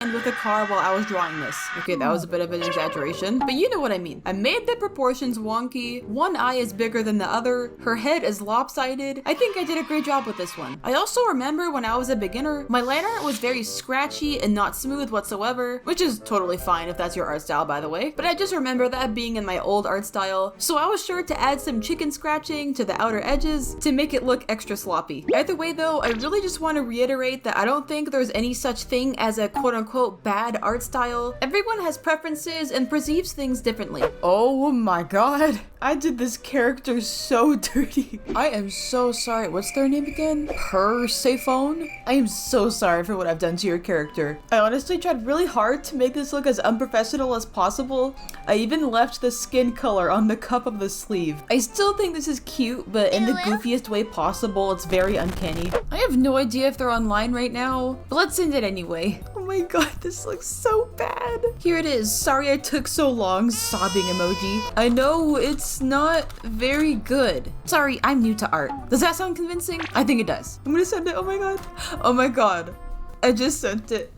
hand with a car while I was drawing this. Okay, that was a bit of an exaggeration, but you know what I mean. I made the proportions wonky. One eye is bigger than the other. Her head is lopsided. I think I did a great job with this one. I also remember when I was a beginner, my line art was very scratchy and not smooth whatsoever, which is totally fine if that's your art style, by the way. But I just remember that being in my old art style, so I was sure to add some chicken scratching to the outer edges to make it look extra sloppy. Either way though, I really just want to reiterate that I don't think there's any such thing as a quote-unquote bad art style. Everyone has preferences and perceives things differently. Oh my god, I did this character so dirty. I am so sorry. What's their name again? Persephone? I am so sorry for what I've done to your character. I honestly tried really hard to make this look as unprofessional as possible. I even left the skin color on the cup of the sleeve. I still think this is cute, but in the goofiest way possible. It's very uncanny. I have no idea if they're online right now, but let's end it anyway. Oh my god, this looks so bad. Here it is. Sorry I took so long. Sobbing emoji. I know it's not very good. Sorry, I'm new to art. Does that sound convincing? I think it does. I'm gonna send it. Oh my god. Oh my god. I just sent it.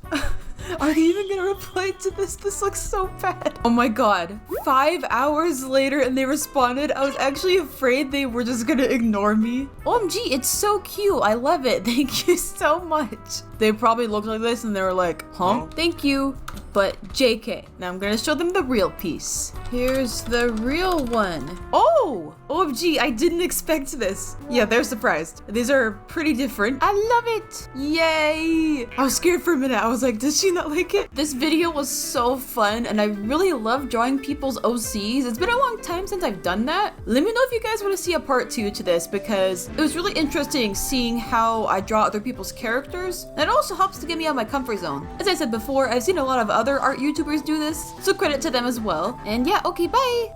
Are they even gonna reply to this? This looks so bad. Oh my god. 5 hours later and they responded. I was actually afraid they were just gonna ignore me. OMG, it's so cute. I love it. Thank you so much. They probably looked like this and they were like, huh? Thank you, but JK. Now I'm gonna show them the real piece. Here's the real one. Oh! OMG, I didn't expect this. Yeah, they're surprised. These are pretty different. I love it. Yay! I was scared for a minute. I was like, does she not like it? This video was so fun and I really love drawing people's OCs. It's been a long time since I've done that. Let me know if you guys want to see a part 2 to this because it was really interesting seeing how I draw other people's characters. And it also helps to get me out of my comfort zone. As I said before, I've seen a lot of other art YouTubers do this, so credit to them as well. And yeah, okay, bye!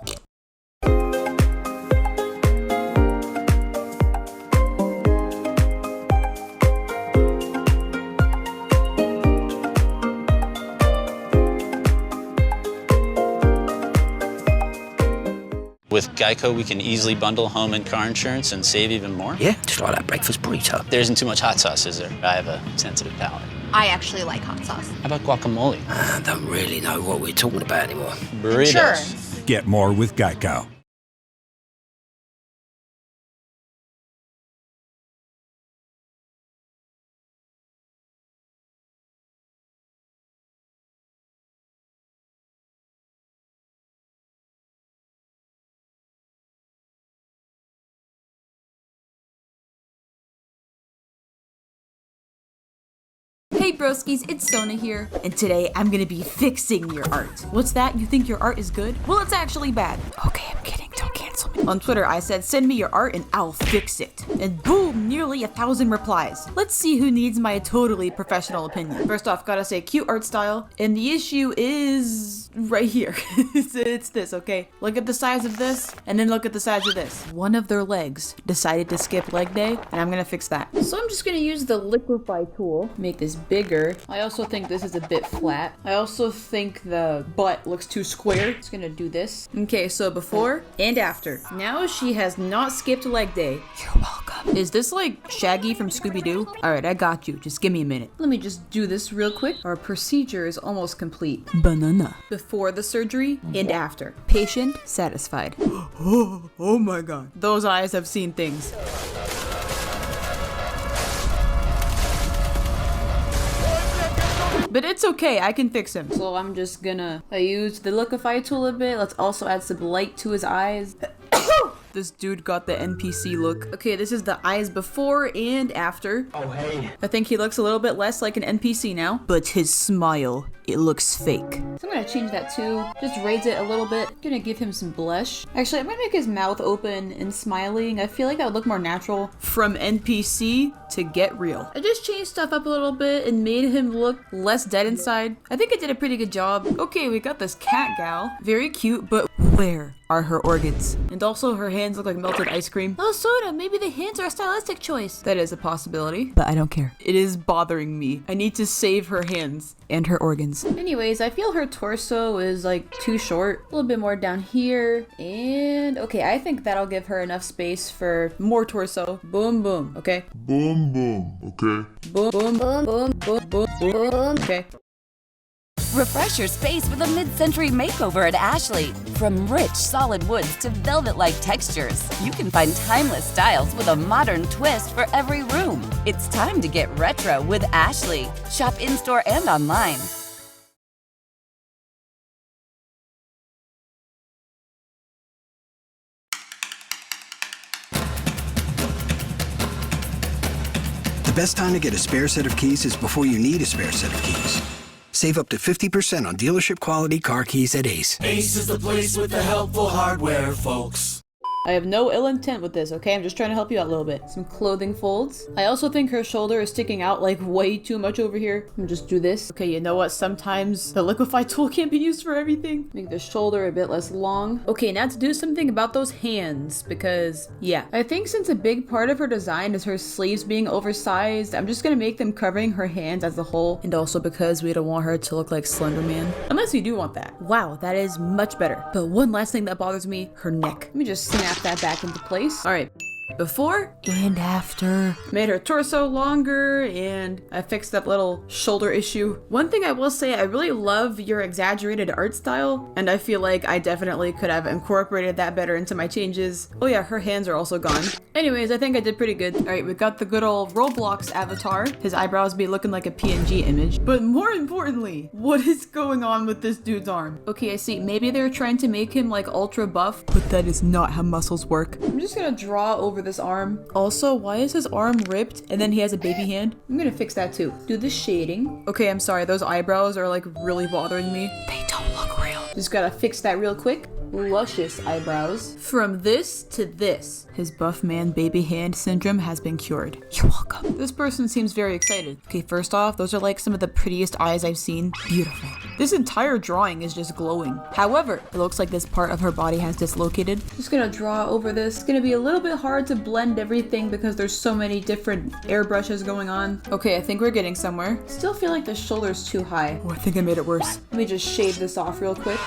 With Geico, we can easily bundle home and car insurance and save even more. Yeah, just like that breakfast burrito. There isn't too much hot sauce, is there? I have a sensitive palate. I actually like hot sauce. How about guacamole? I don't really know what we're talking about anymore. Burritos. Sure. Get more with Geico. Hey broskies, it's Sona here, and today I'm gonna be fixing your art. What's that? You think your art is good? Well, it's actually bad. Okay, I'm kidding, don't cancel me. On Twitter, I said, send me your art and I'll fix it. And boom, nearly 1,000 replies. Let's see who needs my totally professional opinion. First off, gotta say cute art style, and the issue is right here. it's this, okay? Look at the size of this, and then look at the size of this. One of their legs decided to skip leg day, and I'm gonna fix that. So I'm just gonna use the liquify tool, make this bigger. I also think this is a bit flat. I also think the butt looks too square. Just gonna do this. Okay, so before and after. Now she has not skipped leg day. You're welcome. Is this like Shaggy from Scooby-Doo? All right, I got you. Just give me a minute. Let me just do this real quick. Our procedure is almost complete. Banana. Before the surgery and after. Patient satisfied. Oh my god. Those eyes have seen things. But it's okay, I can fix him. So I'm just gonna use the liquify tool a bit. Let's also add some light to his eyes. This dude got the NPC look. Okay, this is the eyes before and after. Oh, hey. I think he looks a little bit less like an NPC now. But his smile, it looks fake. So I'm gonna change that too. Just raise it a little bit. Gonna give him some blush. Actually, I'm gonna make his mouth open and smiling. I feel like that would look more natural. From NPC to get real. I just changed stuff up a little bit and made him look less dead inside. I think I did a pretty good job. Okay, we got this cat gal. Very cute, but where are her organs? And also her hands look like melted ice cream. Oh, Soda, maybe the hands are a stylistic choice. That is a possibility, but I don't care. It is bothering me. I need to save her hands and her organs. Anyways, I feel her torso is like too short. A little bit more down here. And okay, I think that'll give her enough space for more torso. Boom, boom, okay? Boom, boom, okay? Boom, boom, boom, boom, boom, boom, boom, okay? Refresh your space with a mid-century makeover at Ashley. From rich, solid woods to velvet-like textures, you can find timeless styles with a modern twist for every room. It's time to get retro with Ashley. Shop in-store and online. The best time to get a spare set of keys is before you need a spare set of keys. Save up to 50% on dealership quality car keys at Ace. Ace is the place with the helpful hardware, folks. I have no ill intent with this, okay? I'm just trying to help you out a little bit. Some clothing folds. I also think her shoulder is sticking out like way too much over here. I'm just do this. Okay, you know what? Sometimes the liquefy tool can't be used for everything. Make the shoulder a bit less long. Okay, now to do something about those hands because, yeah. I think since a big part of her design is her sleeves being oversized, I'm just gonna make them covering her hands as a whole. And also because we don't want her to look like Slender Man. Unless you do want that. Wow, that is much better. But one last thing that bothers me, her neck. Let me just snap that back into place. All right. Before and after. Made her torso longer and I fixed that little shoulder issue. One thing I will say, I really love your exaggerated art style and I feel like I definitely could have incorporated that better into my changes. Oh yeah, her hands are also gone. Anyways, I think I did pretty good. All right, we got the good old Roblox avatar. His eyebrows be looking like a PNG image. But more importantly, what is going on with this dude's arm? Okay, I see. Maybe they're trying to make him like ultra buff, but that is not how muscles work. I'm just gonna draw over this arm. Also, why is his arm ripped and then he has a baby hand? I'm gonna fix that too. Do the shading. Okay, I'm sorry. Those eyebrows are like really bothering me. They don't look real. Just gotta fix that real quick. Luscious eyebrows. From this to this, his buff man baby hand syndrome has been cured. You're welcome. This person seems very excited. Okay, first off, those are like some of the prettiest eyes I've seen. Beautiful. This entire drawing is just glowing. However, it looks like this part of her body has dislocated. Just gonna draw over this. It's gonna be a little bit hard to blend everything because there's so many different airbrushes going on. Okay, I think we're getting somewhere. Still feel like the shoulder's too high. Oh, I think I made it worse. Let me just shave this off real quick.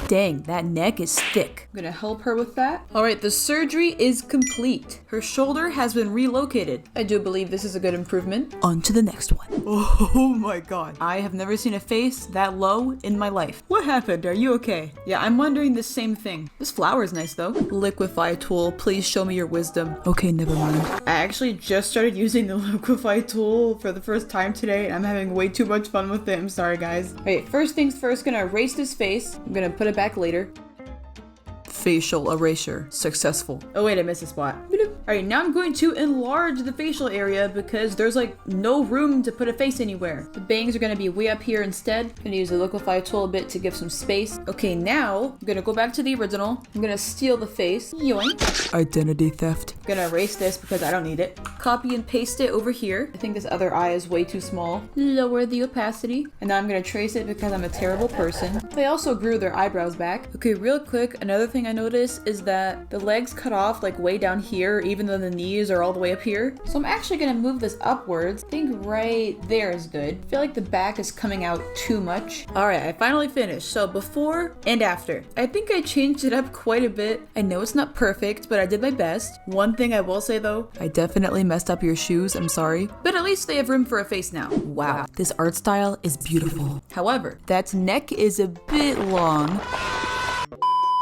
Dang, that neck is thick. I'm gonna help her with that. All right, the surgery is complete. Her shoulder has been relocated. I do believe this is a good improvement. On to the next one. Oh my god. I have never seen a face that low in my life. What happened? Are you okay? Yeah, I'm wondering the same thing. This flower is nice though. Liquefy tool, please show me your wisdom. Okay, never mind. I actually just started using the liquefy tool for the first time today and I'm having way too much fun with it. I'm sorry guys. All right, first things first, gonna erase this face. I'm gonna put it back later. Facial erasure successful. Oh wait, I missed a spot. Alright, now I'm going to enlarge the facial area because there's like no room to put a face anywhere. The bangs are gonna be way up here instead. I'm gonna use the liquefy tool a bit to give some space. Okay, now I'm gonna go back to the original. I'm gonna steal the face. Yoink. Identity theft. I'm gonna erase this because I don't need it. Copy and paste it over here. I think this other eye is way too small. Lower the opacity. And now I'm gonna trace it because I'm a terrible person. They also grew their eyebrows back. Okay, real quick, another thing I noticed is that the legs cut off like way down here even though the knees are all the way up here. So I'm actually gonna move this upwards. I think right there is good. I feel like the back is coming out too much. Alright, I finally finished. So before and after. I think I changed it up quite a bit. I know it's not perfect, but I did my best. One thing I will say though, I definitely messed up your shoes, I'm sorry. But at least they have room for a face now. Wow, this art style is beautiful. However, that neck is a bit long.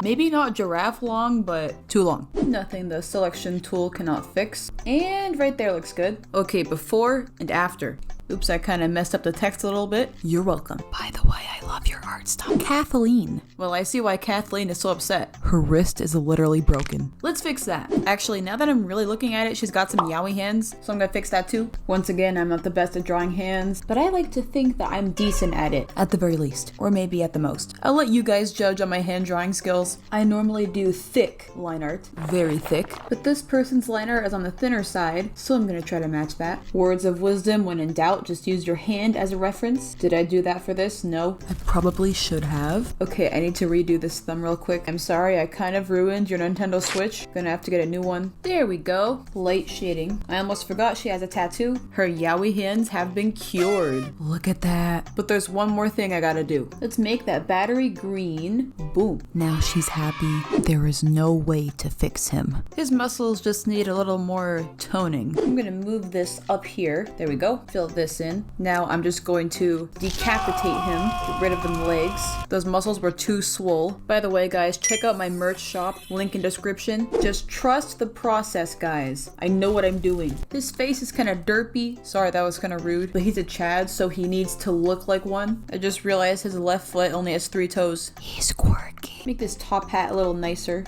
Maybe not giraffe long, but too long. Nothing the selection tool cannot fix. And right there looks good. Okay, before and after. Oops, I kind of messed up the text a little bit. You're welcome. By the way, I love your art style. Kathleen. Well, I see why Kathleen is so upset. Her wrist is literally broken. Let's fix that. Actually, now that I'm really looking at it, she's got some yaoi hands, so I'm gonna fix that too. Once again, I'm not the best at drawing hands, but I like to think that I'm decent at it, at the very least, or maybe at the most. I'll let you guys judge on my hand drawing skills. I normally do thick line art, very thick, but this person's line art is on the thinner side, so I'm gonna try to match that. Words of wisdom: when in doubt, just use your hand as a reference. Did I do that for this? No. I probably should have. Okay, I need to redo this thumb real quick. I'm sorry, I kind of ruined your Nintendo Switch. Gonna have to get a new one. There we go. Light shading. I almost forgot she has a tattoo. Her yaoi hands have been cured. Look at that. But there's one more thing I gotta do. Let's make that battery green. Boom. Now she's happy. There is no way to fix him. His muscles just need a little more toning. I'm gonna move this up here. There we go. Fill this in. Now I'm just going to decapitate him. Get rid of them legs. Those muscles were too swole. By the way, guys, check out my merch shop. Link in description. Just trust the process, guys. I know what I'm doing. His face is kind of derpy. Sorry, that was kind of rude. But he's a Chad, so he needs to look like one. I just realized his left foot only has 3 toes. He's quirky. Make this top hat a little nicer.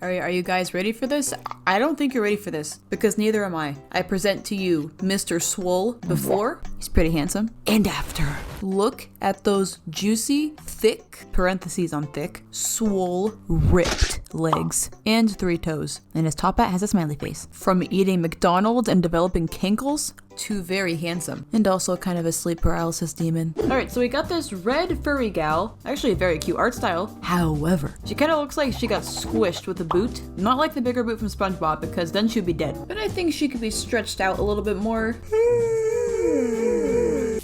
Alright, are you guys ready for this? I don't think you're ready for this, because neither am I. I present to you Mr. Swole before. He's pretty handsome. And after. Look at those juicy, thick, parentheses on thick, swole, ripped legs and 3 toes. And his top hat has a smiley face. From eating McDonald's and developing kinkles to very handsome. And also kind of a sleep paralysis demon. Alright, so we got this red furry gal. Actually a very cute art style. However, she kind of looks like she got squished with a boot. Not like the bigger boot from SpongeBob, because then she'd be dead. But I think she could be stretched out a little bit more.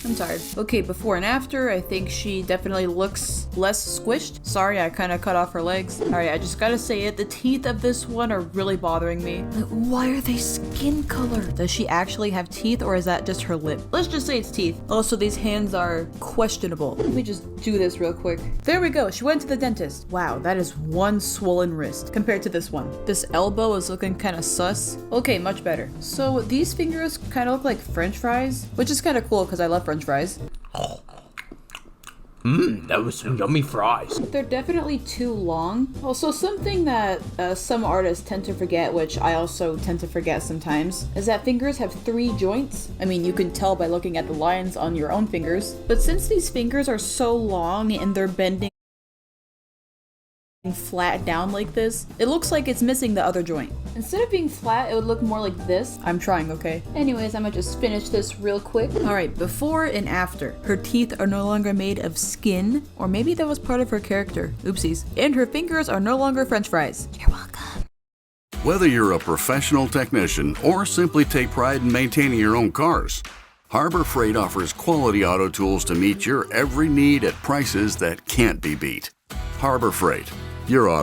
I'm tired. Okay, before and after, I think she definitely looks less squished. Sorry, I kind of cut off her legs. Alright, I just gotta say it. The teeth of this one are really bothering me. Like, why are they skin color? Does she actually have teeth, or is that just her lip? Let's just say it's teeth. Also, these hands are questionable. Let me just do this real quick. There we go. She went to the dentist. Wow, that is one swollen wrist compared to this one. This elbow is looking kind of sus. Okay, much better. So these fingers kind of look like French fries, which is kind of cool because I love French fries. That was some yummy fries. They're definitely too long. Also, something that some artists tend to forget, which I also tend to forget sometimes, is that fingers have 3 joints. I mean, you can tell by looking at the lines on your own fingers. But since these fingers are so long and they're bending flat down like this, it looks like it's missing the other joint. Instead of being flat, it would look more like this. I'm trying, okay? Anyways, I'm gonna just finish this real quick. Alright, before and after. Her teeth are no longer made of skin, or maybe that was part of her character. Oopsies. And her fingers are no longer French fries. You're welcome. Whether you're a professional technician or simply take pride in maintaining your own cars, Harbor Freight offers quality auto tools to meet your every need at prices that can't be beat. Harbor Freight, your auto